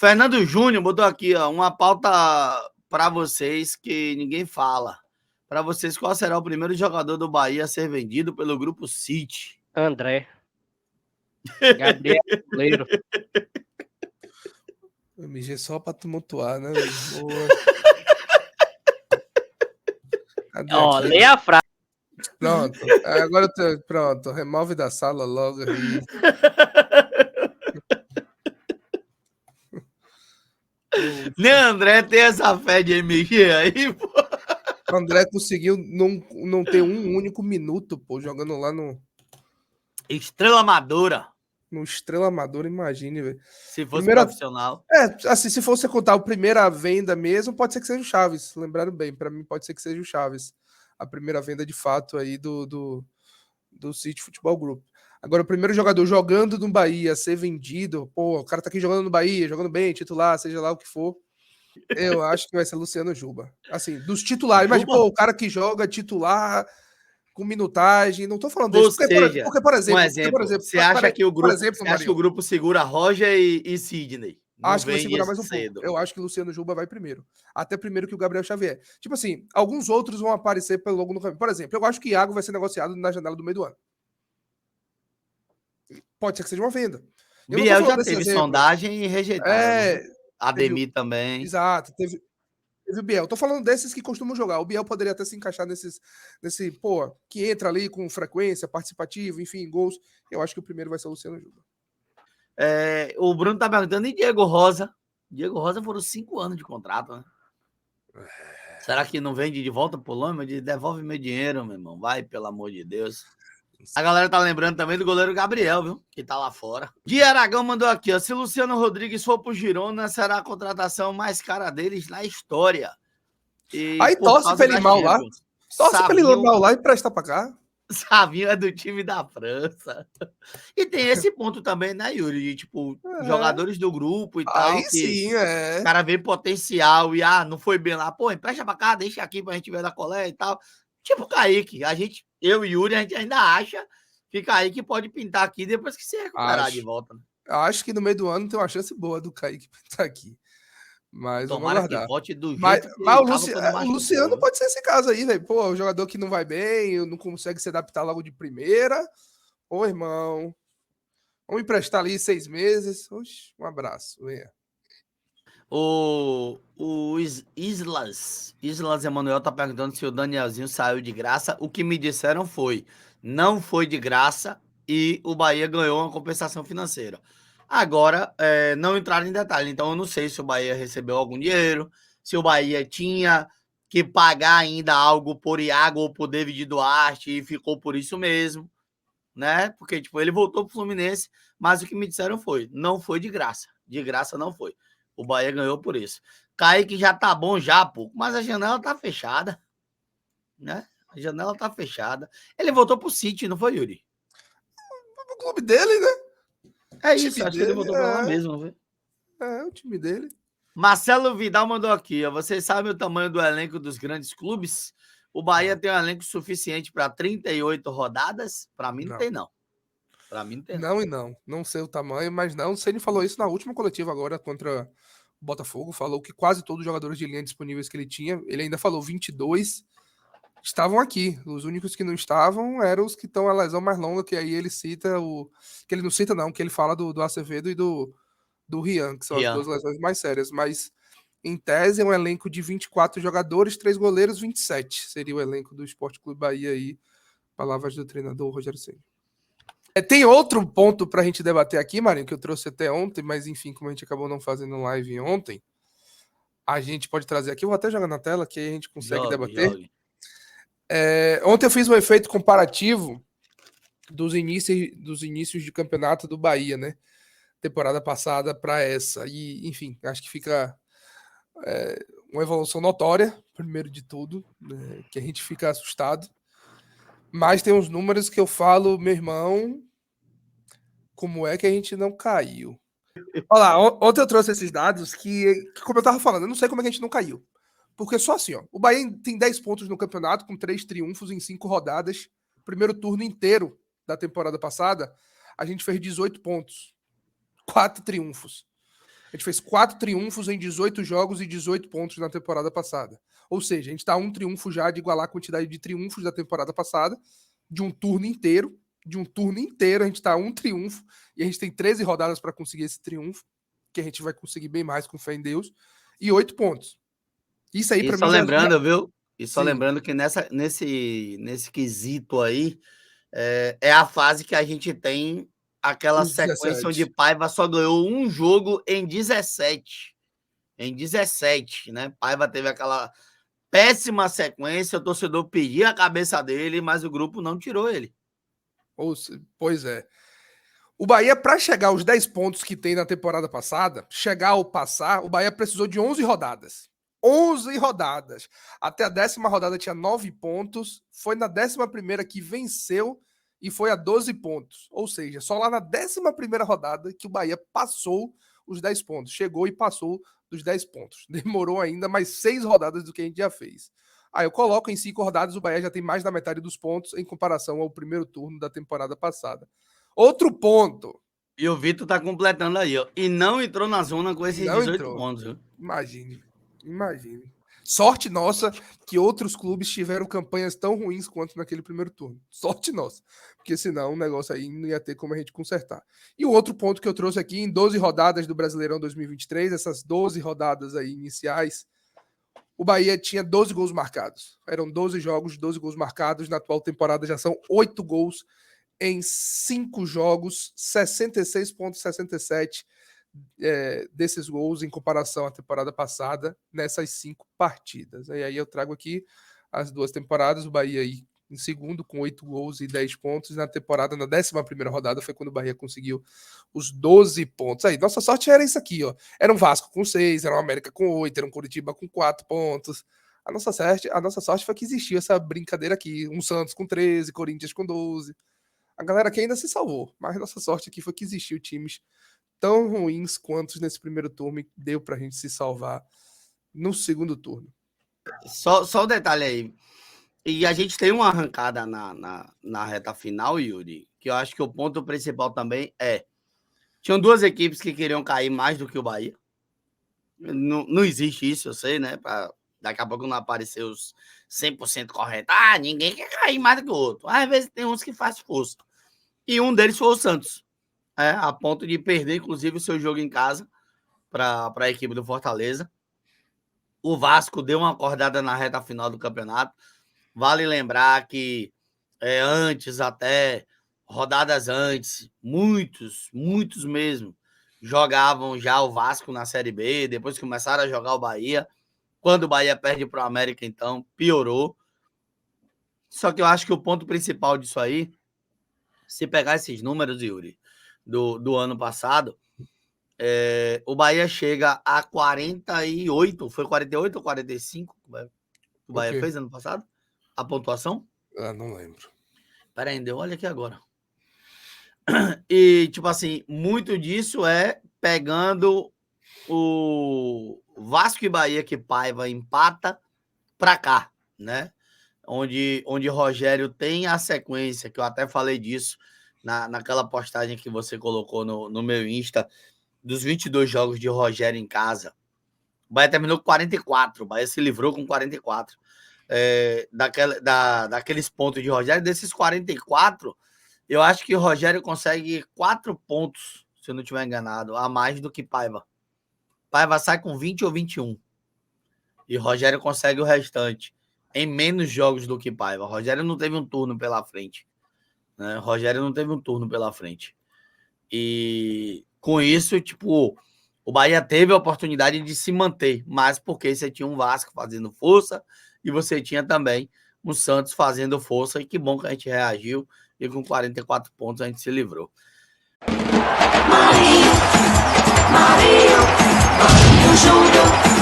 Fernando Júnior botou aqui, ó, uma pauta para vocês que ninguém fala. Para vocês, qual será o primeiro jogador do Bahia a ser vendido pelo Grupo City? André. Gabriel Goleiro. MG só pra tumultuar, né? Boa. Ó, lê a frase. Pronto. Agora pronto. Remove da sala logo aí. Nem André tem essa fé de MG aí, pô. O André conseguiu não ter um único minuto, pô, jogando lá no Estrela Amadora. No Estrela Amadora, imagine, velho. Se fosse profissional. Assim, se fosse contar a primeira venda mesmo, pode ser que seja o Chaves. Lembraram bem, pra mim pode ser que seja o Chaves. A primeira venda de fato aí do City Futebol Group. Agora, o primeiro jogador jogando no Bahia, ser vendido, pô, o cara tá aqui jogando no Bahia, jogando bem, titular, seja lá o que for. Eu acho que vai ser Luciano Juba. Assim, dos titulares, mas, pô, o cara que joga titular com minutagem, não tô falando Ou desse. seja, Porque, por exemplo, você acha que o grupo segura Roger e Sidney? Não acho que vai segurar mais um cedo. pouco. Eu acho que Luciano Juba vai primeiro. Até primeiro que o Gabriel Xavier. Tipo assim, alguns outros vão aparecer pelo logo no caminho. Por exemplo, eu acho que Iago vai ser negociado na janela do meio do ano. Pode ser que seja uma venda. Biel já teve sondagem e rejeitaram. Ademir também. Exato, teve o Biel. Tô falando desses que costumam jogar. O Biel poderia até se encaixar nesse, pô, que entra ali com frequência, participativo, enfim, gols. Eu acho que o primeiro vai ser o Luciano Juba. O Bruno tá perguntando, e Diego Rosa? Diego Rosa foram 5 anos de contrato, né? Será que não vende de volta pro Lama? Devolve meu dinheiro, meu irmão. Vai, pelo amor de Deus. A galera tá lembrando também do goleiro Gabriel, viu? Que tá lá fora. Di Aragão mandou aqui, ó. Se Luciano Rodrigues for pro Girona, será a contratação mais cara deles na história. Aí torce pra ele mal lá. Torce pra ele mal lá e prestar pra cá. Savinho é do time da França. E tem esse ponto também, né, Yuri? De, tipo, jogadores do grupo e tal. Aí sim, O cara vê potencial e, não foi bem lá. Pô, empresta pra cá, deixa aqui pra gente ver da colé e tal. Tipo o Kaique. Eu e Yuri, a gente ainda acha que Kaique pode pintar aqui depois que se recuperar de volta. Né? Acho que no meio do ano tem uma chance boa do Kaique pintar aqui. Mas tomara vamos aguardar. Que volte do jeito mas o Luciano pode ser esse caso aí, velho. Pô, o jogador que não vai bem, não consegue se adaptar logo de primeira. Ô, irmão, vamos emprestar ali 6 meses. Oxe, um abraço. Venha. O Islas Emanuel tá perguntando se o Danielzinho saiu de graça. O que me disseram não foi de graça e o Bahia ganhou uma compensação financeira. Agora, não entraram em detalhe. Então, eu não sei se o Bahia recebeu algum dinheiro, se o Bahia tinha que pagar ainda algo por Iago ou por David Duarte e ficou por isso mesmo, né? Porque, tipo, ele voltou pro Fluminense, mas o que me disseram não foi de graça. De graça não foi. O Bahia ganhou por isso. Kaique já tá bom já, pô, mas a janela tá fechada, né? A janela tá fechada. Ele voltou pro City, não foi, Yuri? O clube dele, né? É isso, acho que ele voltou pra lá mesmo, não foi? O time dele. Marcelo Vidal mandou aqui, ó. Vocês sabem o tamanho do elenco dos grandes clubes? O Bahia tem um elenco suficiente para 38 rodadas? Para mim não tem, não. Para mim não tem, não. Não sei o tamanho, mas não. O Ceni falou isso na última coletiva agora contra o Botafogo. Falou que quase todos os jogadores de linha disponíveis que ele tinha, ele ainda falou 22, estavam aqui. Os únicos que não estavam eram os que estão a lesão mais longa, que aí ele cita que ele não cita, não, que ele fala do Acevedo e do Rian, que são as 2 lesões mais sérias. Mas, em tese, é um elenco de 24 jogadores, 3 goleiros, 27. Seria o elenco do Sport Clube Bahia aí. Palavras do treinador Rogério Ceni. Tem outro ponto pra gente debater aqui, Marinho, que eu trouxe até ontem, mas enfim, como a gente acabou não fazendo live ontem, a gente pode trazer aqui, eu vou até jogar na tela, que aí a gente consegue debater. Ontem eu fiz um efeito comparativo dos inícios de campeonato do Bahia, né? Temporada passada para essa. E, enfim, acho que fica uma evolução notória, primeiro de tudo, né? Que a gente fica assustado. Mas tem uns números que eu falo, meu irmão, como é que a gente não caiu? Olha lá, ontem eu trouxe esses dados que, como eu tava falando, eu não sei como é que a gente não caiu. Porque só assim, ó, o Bahia tem 10 pontos no campeonato, com 3 triunfos em 5 rodadas. Primeiro turno inteiro da temporada passada, a gente fez 18 pontos. 4 triunfos. A gente fez 4 triunfos em 18 jogos e 18 pontos na temporada passada. Ou seja, a gente está a um triunfo já de igualar a quantidade de triunfos da temporada passada, de um turno inteiro. De um turno inteiro, a gente está a um triunfo e a gente tem 13 rodadas para conseguir esse triunfo, que a gente vai conseguir bem mais com fé em Deus, e 8 pontos. Isso aí, para mim, lembrando, viu? E só lembrando que nesse quesito aí, é a fase que a gente tem aquela sequência onde Paiva só ganhou um jogo em 17. Em 17, né? Paiva teve aquela péssima sequência, o torcedor pedia a cabeça dele, mas o grupo não tirou ele. Pois é. O Bahia, para chegar aos 10 pontos que tem na temporada passada, chegar ou passar, o Bahia precisou de 11 rodadas. 11 rodadas. Até a 10ª rodada tinha 9 pontos. Foi na 11ª que venceu e foi a 12 pontos. Ou seja, só lá na 11ª rodada que o Bahia passou os 10 pontos. Chegou e passou dos 10 pontos. Demorou ainda mais 6 rodadas do que a gente já fez. Aí eu coloco em 5 rodadas, o Bahia já tem mais da metade dos pontos em comparação ao primeiro turno da temporada passada. Outro ponto. E o Vitor tá completando aí, ó. E não entrou na zona com esses 18 pontos. Viu? Imagine. Sorte nossa que outros clubes tiveram campanhas tão ruins quanto naquele primeiro turno. Sorte nossa. Porque senão o negócio aí não ia ter como a gente consertar. E o outro ponto que eu trouxe aqui, em 12 rodadas do Brasileirão 2023, essas 12 rodadas aí iniciais, o Bahia tinha 12 gols marcados. Eram 12 jogos, 12 gols marcados. Na atual temporada já são 8 gols em 5 jogos, 66,67 desses gols em comparação à temporada passada, nessas 5 partidas. E aí eu trago aqui as 2 temporadas, o Bahia aí em segundo com 8 gols e 10 pontos. Na temporada, na 11ª rodada, foi quando o Bahia conseguiu os 12 pontos. Aí, nossa sorte era isso aqui, ó. Era um Vasco com 6, era um América com 8, era um Curitiba com 4 pontos. A nossa sorte foi que existiu essa brincadeira aqui. Um Santos com 13, Corinthians com 12. A galera aqui ainda se salvou, mas a nossa sorte aqui foi que existiu times tão ruins quanto nesse primeiro turno e deu pra gente se salvar no segundo turno. Só o detalhe aí. E a gente tem uma arrancada na reta final, Yuri, que eu acho que o ponto principal também tinham 2 equipes que queriam cair mais do que o Bahia. Não existe isso, eu sei, né? Daqui a pouco não aparecer os 100% corretos. Ninguém quer cair mais do que o outro. Às vezes tem uns que faz força. E um deles foi o Santos. A ponto de perder, inclusive, o seu jogo em casa para a equipe do Fortaleza. O Vasco deu uma acordada na reta final do campeonato. Vale lembrar que rodadas antes, muitos mesmo, jogavam já o Vasco na Série B, depois começaram a jogar o Bahia. Quando o Bahia perde para o América, então, piorou. Só que eu acho que o ponto principal disso aí, se pegar esses números, Yuri, do ano passado, o Bahia chega a 48, foi 48 ou 45 o Bahia fez ano passado? A pontuação? Não lembro. Peraí, olha aqui agora. E, tipo assim, muito disso é pegando o Vasco e Bahia, que Paiva empata pra cá, né? Onde Rogério tem a sequência, que eu até falei disso naquela postagem que você colocou no meu Insta, dos 22 jogos de Rogério em casa. O Bahia terminou com 44, o Bahia se livrou com 44. Daqueles pontos de Rogério, desses 44, eu acho que o Rogério consegue 4 pontos, se eu não estiver enganado, a mais do que Paiva. Paiva sai com 20 ou 21. E Rogério consegue o restante em menos jogos do que Paiva. Rogério não teve um turno pela frente. Né? E com isso, tipo, o Bahia teve a oportunidade de se manter, mas porque você tinha um Vasco fazendo força e você tinha também um Santos fazendo força, e que bom que a gente reagiu e com 44 pontos a gente se livrou. Marinho Júnior.